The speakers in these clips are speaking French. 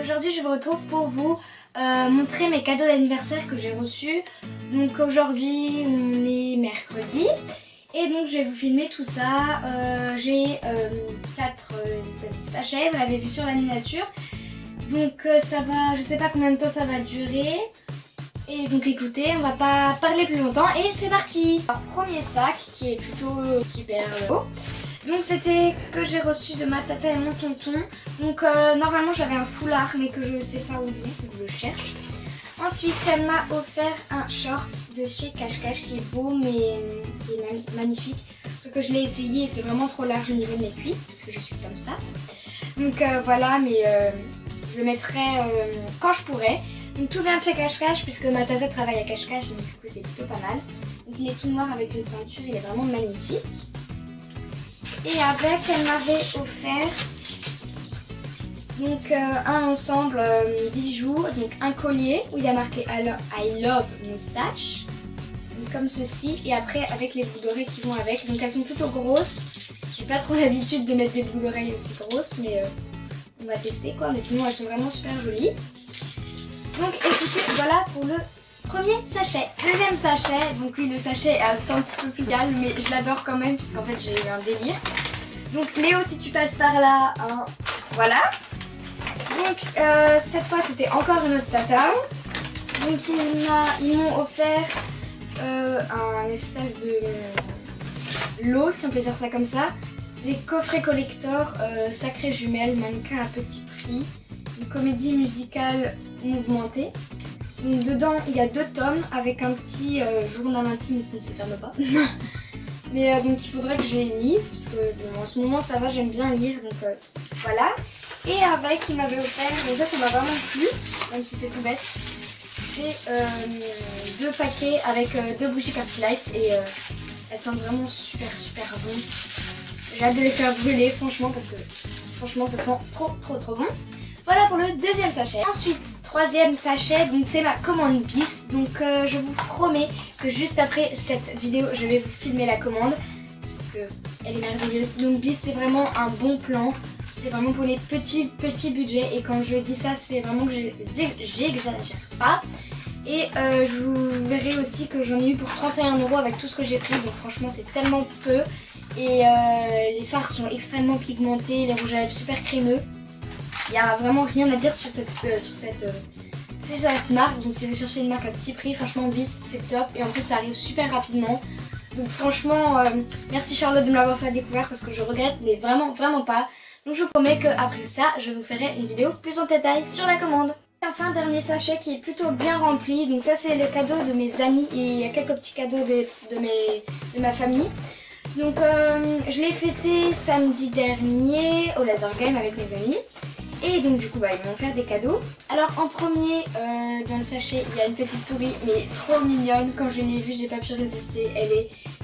Aujourd'hui je vous retrouve pour vous montrer mes cadeaux d'anniversaire que j'ai reçus. Donc aujourd'hui on est mercredi et donc je vais vous filmer tout ça. J'ai 4 espèces de sachets, vous l'avez vu sur la miniature. Donc ça va, je sais pas combien de temps ça va durer. Et donc écoutez, on va pas parler plus longtemps et c'est parti. Alors premier sac qui est plutôt super beau. Donc c'était que j'ai reçu de ma tata et mon tonton. Donc normalement j'avais un foulard mais que je sais pas où il est, faut que je le cherche. Ensuite elle m'a offert un short de chez Cache Cache qui est beau mais qui est magnifique. Sauf que je l'ai essayé et c'est vraiment trop large au niveau de mes cuisses parce que je suis comme ça. Donc voilà, mais je le mettrai quand je pourrai. Donc tout vient de chez Cache Cache puisque ma tata travaille à Cache Cache, donc du coup c'est plutôt pas mal. Donc il est tout noir avec une ceinture, il est vraiment magnifique. Et avec, elle m'avait offert donc un ensemble bijoux, donc un collier où il y a marqué I love moustache, donc comme ceci, et après avec les boucles d'oreilles qui vont avec. Donc elles sont plutôt grosses. J'ai pas trop l'habitude de mettre des boucles d'oreilles aussi grosses, mais on va tester quoi. Mais sinon elles sont vraiment super jolies. Donc écoutez, voilà pour le premier sachet. Deuxième sachet, donc oui le sachet est un petit peu plus sale, mais je l'adore quand même puisqu'en fait j'ai eu un délire. Donc Léo, si tu passes par là, hein, voilà. Donc cette fois c'était encore une autre tata. Donc ils m'ont offert un espèce de lot, si on peut dire ça comme ça. C'est des coffrets collector Sacrées Jumelles, mannequin à petit prix. Une comédie musicale mouvementée. Donc dedans il y a 2 tomes avec un petit journal intime qui ne se ferme pas. Mais donc il faudrait que je les lise parce que bon, en ce moment ça va, j'aime bien lire, donc voilà. Et avec il m'avait offert, mais ça m'a vraiment plu, même si c'est tout bête. C'est 2 paquets avec 2 bougies Party Light et elles sentent vraiment super bon. J'ai hâte de les faire brûler franchement parce que franchement ça sent trop bon. Voilà pour le deuxième sachet. Ensuite, troisième sachet, donc c'est ma commande Bliss. Donc je vous promets que juste après cette vidéo, je vais vous filmer la commande. Parce qu'elle est merveilleuse. Donc Bliss, c'est vraiment un bon plan. C'est vraiment pour les petits budgets. Et quand je dis ça, c'est vraiment que j'exagère pas. Et je vous verrai aussi que j'en ai eu pour 31 € avec tout ce que j'ai pris. Donc franchement, c'est tellement peu. Et les fards sont extrêmement pigmentés. Les rouges à lèvres super crémeux. Il n'y a vraiment rien à dire sur cette marque. Donc si vous cherchez une marque à petit prix, franchement Bliss c'est top. Et en plus ça arrive super rapidement. Donc franchement merci Charlotte de me l'avoir fait découvrir parce que je regrette mais vraiment pas. Donc je vous promets qu'après ça je vous ferai une vidéo plus en détail sur la commande. Et enfin dernier sachet qui est plutôt bien rempli. Donc ça c'est le cadeau de mes amis et il y a quelques petits cadeaux de ma famille. Donc je l'ai fêté samedi dernier au laser game avec mes amis. Et donc du coup ils m'ont offert des cadeaux. Alors en premier dans le sachet il y a une petite souris mais trop mignonne. Quand je l'ai vue j'ai pas pu résister. Elle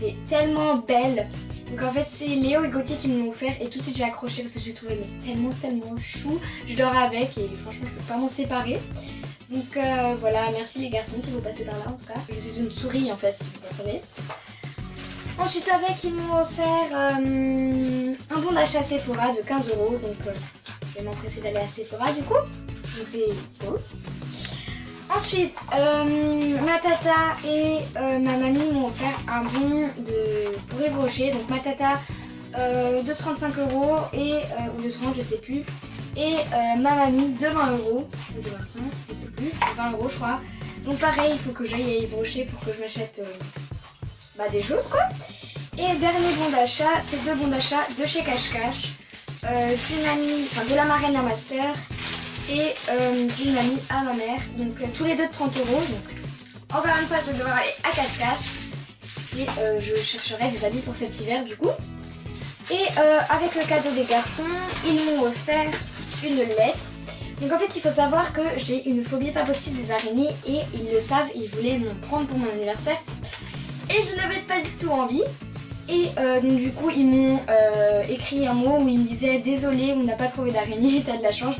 est tellement belle. Donc en fait c'est Léo et Gauthier qui me l'ont offert et tout de suite j'ai accroché parce que j'ai trouvé tellement chou. Je dors avec et franchement je peux pas m'en séparer. Donc voilà, merci les garçons si vous passez par là en tout cas. Je suis une souris en fait si vous comprenez. Ensuite avec ils m'ont offert un bon d'achat Sephora de 15 €. Donc je vais m'empresser d'aller à Sephora du coup. Donc c'est cool. Ensuite ma tata et ma mamie m'ont offert un bon pour Yves Rocher. Donc ma tata de 35 € ou de 30 je sais plus. Et ma mamie de 20 € ou de 25 je sais plus, 20 € je crois. Donc pareil il faut que j'aille à Yves Rocher pour que je m'achète des choses quoi. Et dernier bon d'achat, c'est 2 bons d'achat de chez Cache Cache, d'une amie, enfin de la marraine à ma soeur et d'une amie à ma mère. Donc tous les deux de 30 €. Donc encore une fois je vais devoir aller à Cache Cache et je chercherai des habits pour cet hiver du coup. Et avec le cadeau des garçons, ils m'ont offert une lettre. Donc en fait il faut savoir que j'ai une phobie pas possible des araignées et ils le savent, ils voulaient m'en prendre pour mon anniversaire. Et je n'avais pas du tout envie. Et donc du coup ils m'ont écrit un mot où ils me disaient désolé on n'a pas trouvé d'araignée, t'as de la chance,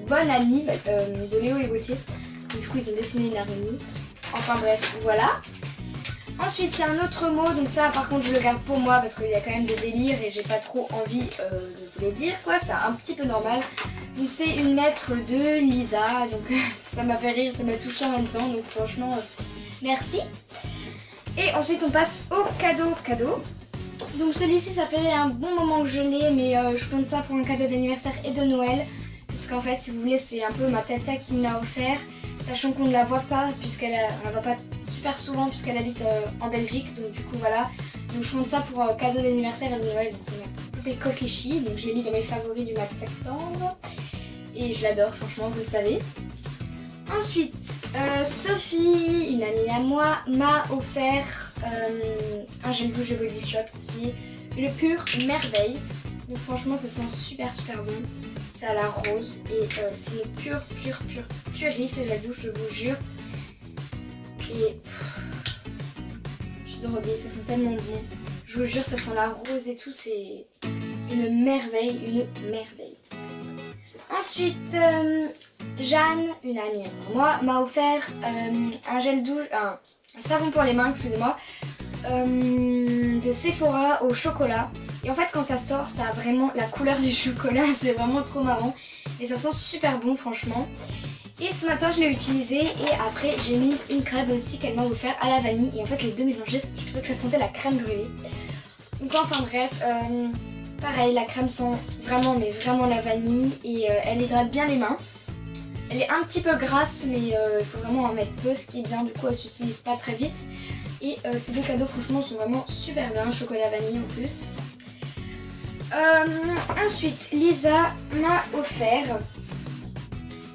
bonne année de Léo et Gauthier. Donc du coup ils ont dessiné une araignée. Enfin bref voilà. Ensuite, il y a un autre mot, donc ça par contre je le garde pour moi parce qu'il y a quand même des délires et j'ai pas trop envie de vous les dire quoi, c'est un petit peu normal. Donc c'est une lettre de Lisa, donc ça m'a fait rire, ça m'a touché en même temps, donc franchement merci. Et ensuite on passe au cadeau. Donc celui-ci ça fait un bon moment que je l'ai, mais je compte ça pour un cadeau d'anniversaire et de Noël. Parce qu'en fait si vous voulez c'est un peu ma tata qui me l'a offert. Sachant qu'on ne la voit pas, puisqu'elle ne va pas super souvent, puisqu'elle habite en Belgique, donc du coup voilà. Donc je compte ça pour cadeau d'anniversaire et de Noël, donc c'est ma poupée Kokishi, donc je l'ai mis dans mes favoris du mois de septembre. Et je l'adore, franchement, vous le savez. Ensuite, Sophie, une amie à moi, m'a offert un gel douche de Body Shop qui est le pur merveille. Donc franchement, ça sent super bon. C'est à la rose et c'est une pure tuerie, c'est la douche, je vous jure. Et je suis droguée, ça sent tellement bon. Je vous jure, ça sent la rose et tout, c'est une merveille, Ensuite, Jeanne, une amie à moi, m'a offert un gel douche, un savon pour les mains, excusez-moi, de Sephora au chocolat. Et en fait quand ça sort, ça a vraiment la couleur du chocolat, c'est vraiment trop marrant. Et ça sent super bon franchement. Et ce matin je l'ai utilisé et après j'ai mis une crème aussi qu'elle m'a offert à la vanille. Et en fait les deux mélangés, je trouvais que ça sentait la crème brûlée. Donc enfin bref, pareil la crème sent vraiment la vanille et elle hydrate bien les mains. Elle est un petit peu grasse mais il faut vraiment en mettre peu, ce qui est bien, du coup elle s'utilise pas très vite. Et ces deux cadeaux franchement sont vraiment super bien, chocolat vanille en plus. Ensuite, Lisa m'a offert,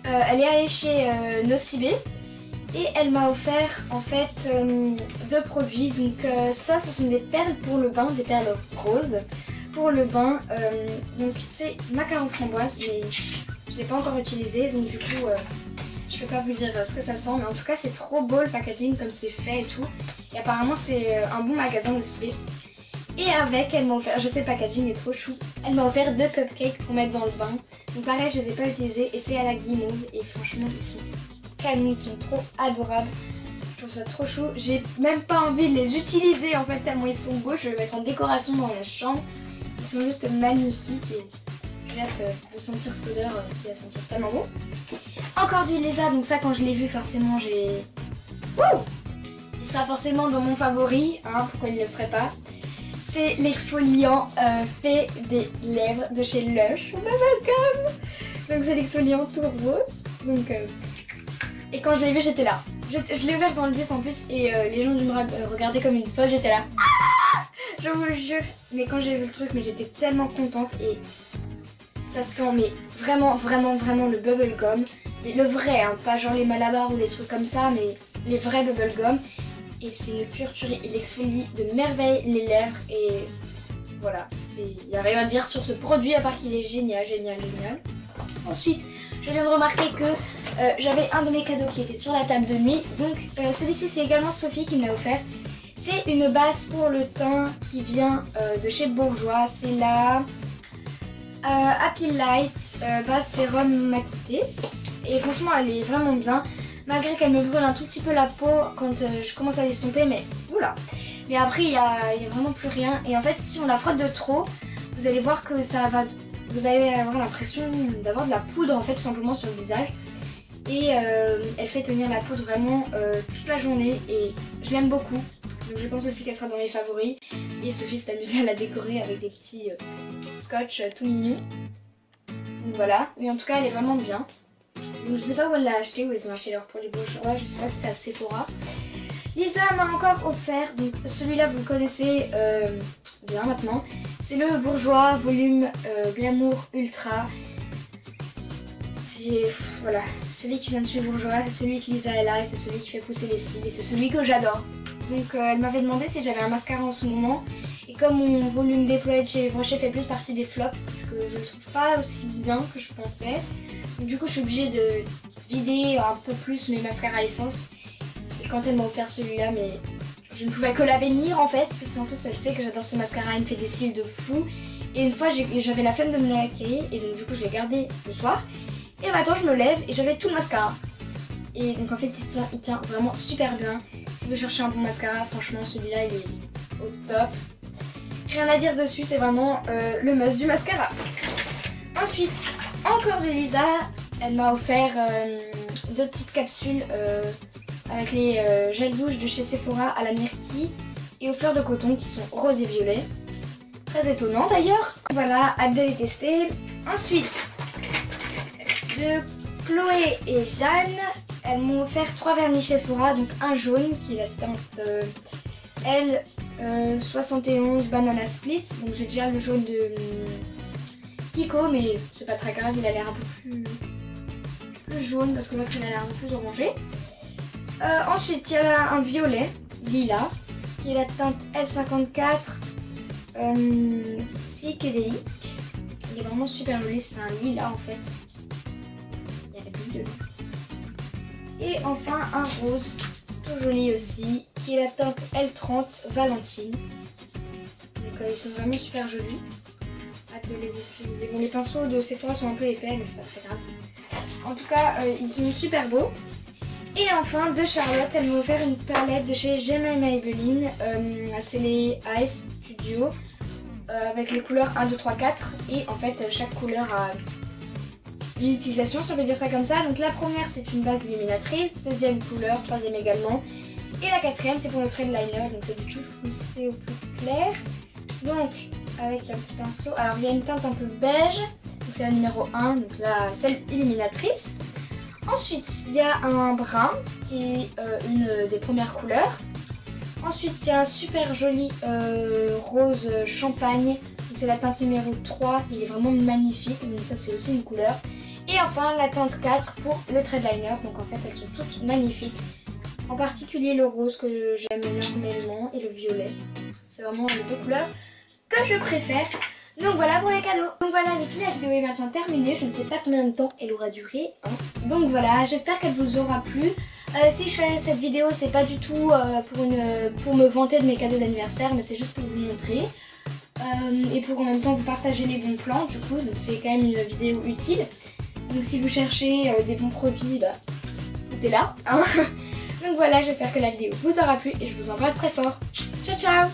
elle est allée chez Nocibé et elle m'a offert en fait deux produits. Donc ça, ce sont des perles pour le bain, des perles roses pour le bain. Donc c'est macaron framboise, mais je ne l'ai pas encore utilisé, donc du coup je peux pas vous dire ce que ça sent, mais en tout cas c'est trop beau le packaging comme c'est fait et tout. Et apparemment c'est un bon magasin Nocibé. Et avec, elle m'a offert, je sais le packaging est trop chou, elle m'a offert deux cupcakes pour mettre dans le bain. Donc pareil, je les ai pas utilisés et c'est à la guimauve et franchement ils sont canons, ils sont trop adorables. Je trouve ça trop chou, j'ai même pas envie de les utiliser en fait tellement ils sont beaux, je vais les mettre en décoration dans la chambre. Ils sont juste magnifiques et j'ai hâte de sentir cette odeur qui va sentir tellement bon. Encore du Lisa, donc ça quand je l'ai vu forcément j'ai... Wouh! Il sera forcément dans mon favori, hein, pourquoi il ne le serait pas. C'est l'exfoliant fait des lèvres de chez Lush, Bubblegum. Donc c'est l'exfoliant tout rose. Donc, et quand je l'ai vu j'étais là. Je l'ai ouvert dans le bus en plus et les gens me regardaient comme une folle, j'étais là. Ah, je vous le jure. Mais quand j'ai vu le truc, mais j'étais tellement contente et ça sent mais vraiment le bubblegum. Le vrai, hein, pas genre les Malabar ou les trucs comme ça, mais les vrais bubblegum. Et c'est une pure tuerie, il exfolie de merveille les lèvres et voilà, il n'y a rien à dire sur ce produit à part qu'il est génial. Ensuite, je viens de remarquer que j'avais un de mes cadeaux qui était sur la table de nuit, donc celui-ci c'est également Sophie qui me l'a offert. C'est une base pour le teint qui vient de chez Bourjois, c'est la Happy Light base sérum matité et franchement elle est vraiment bien. Malgré qu'elle me brûle un tout petit peu la peau quand je commence à l'estomper, mais oula. Mais après il y a vraiment plus rien. Et en fait si on la frotte de trop, vous allez voir que ça va, vous allez avoir l'impression d'avoir de la poudre en fait tout simplement sur le visage. Et elle fait tenir la poudre vraiment toute la journée et je l'aime beaucoup. Donc je pense aussi qu'elle sera dans mes favoris. Et Sophie s'est amusée à la décorer avec des petits scotch tout mignons. Donc voilà, mais en tout cas elle est vraiment bien. Donc je sais pas où elle l'a acheté, où ils ont acheté leur produit Bourjois, je sais pas si c'est à Sephora. Lisa m'a encore offert, donc celui-là vous le connaissez bien maintenant. C'est le Bourjois volume Glamour Ultra. Voilà, c'est celui qui vient de chez Bourjois, c'est celui que Lisa elle a et c'est celui qui fait pousser les cils et c'est celui que j'adore. Donc elle m'avait demandé si j'avais un mascara en ce moment. Et comme mon volume déployé de chez Rocher fait plus partie des flops, parce que je le trouve pas aussi bien que je pensais. Donc, du coup je suis obligée de vider un peu plus mes mascaras à essence. Et quand elle m'a offert celui-là, mais je ne pouvais que la bénir en fait, parce qu'en plus elle sait que j'adore ce mascara, il me fait des cils de fou. Et une fois j'avais la flemme de me l'acquérir et donc du coup je l'ai gardé le soir. Et maintenant je me lève et j'avais tout le mascara. Et donc en fait il tient vraiment super bien. Si vous cherchez un bon mascara, franchement celui-là il est au top. Rien à dire dessus, c'est vraiment le must du mascara. Ensuite, encore de Lisa, elle m'a offert 2 petites capsules avec les gels douche de chez Sephora à la myrtille et aux fleurs de coton qui sont rose et violet. Très étonnant d'ailleurs. Voilà, hâte de les tester. Ensuite, de Chloé et Jeanne, elles m'ont offert 3 vernis Sephora, donc un jaune qui est la teinte L71 Banana Split. Donc j'ai déjà le jaune de Kiko, mais c'est pas très grave, il a l'air un peu plus jaune parce que l'autre il a l'air un peu plus orangé. Ensuite il y a un violet lilas qui est la teinte L54 psychédélique. Il est vraiment super joli, c'est un lilas en fait. Il y a la bulle dedans. Et enfin un rose tout joli aussi qui est la teinte L30 Valentine. Donc ils sont vraiment super jolis. Hâte de les utiliser. Bon, les pinceaux de Sephora sont un peu épais mais c'est pas très grave. En tout cas ils sont super beaux. Et enfin de Charlotte, elle m'a offert une palette de chez Gemma Maybelline. C'est les AS Studio avec les couleurs 1, 2, 3, 4. Et en fait chaque couleur a une utilisation, si on peut dire ça comme ça. Donc la première c'est une base illuminatrice, deuxième couleur, troisième également. Et la quatrième c'est pour le trait de liner, donc c'est du tout foncé au plus clair. Donc avec un petit pinceau, alors il y a une teinte un peu beige, donc c'est la numéro 1, donc là celle illuminatrice. Ensuite il y a un brun qui est une des premières couleurs. Ensuite il y a un super joli rose champagne, c'est la teinte numéro 3, il est vraiment magnifique, donc ça c'est aussi une couleur. Et enfin la teinte 4 pour le trait de liner, donc en fait elles sont toutes magnifiques. En particulier le rose que j'aime énormément et le violet. C'est vraiment les 2 couleurs que je préfère. Donc voilà pour les cadeaux. Donc voilà les filles, la vidéo est maintenant terminée. Je ne sais pas combien de temps elle aura duré. Donc voilà, j'espère qu'elle vous aura plu. Si je fais cette vidéo, c'est pas du tout pour me vanter de mes cadeaux d'anniversaire, mais c'est juste pour vous montrer. Et pour en même temps vous partager les bons plans du coup. Donc c'est quand même une vidéo utile. Donc si vous cherchez des bons produits, bah tout est là. Hein. Donc voilà, j'espère que la vidéo vous aura plu et je vous embrasse très fort. Ciao ciao!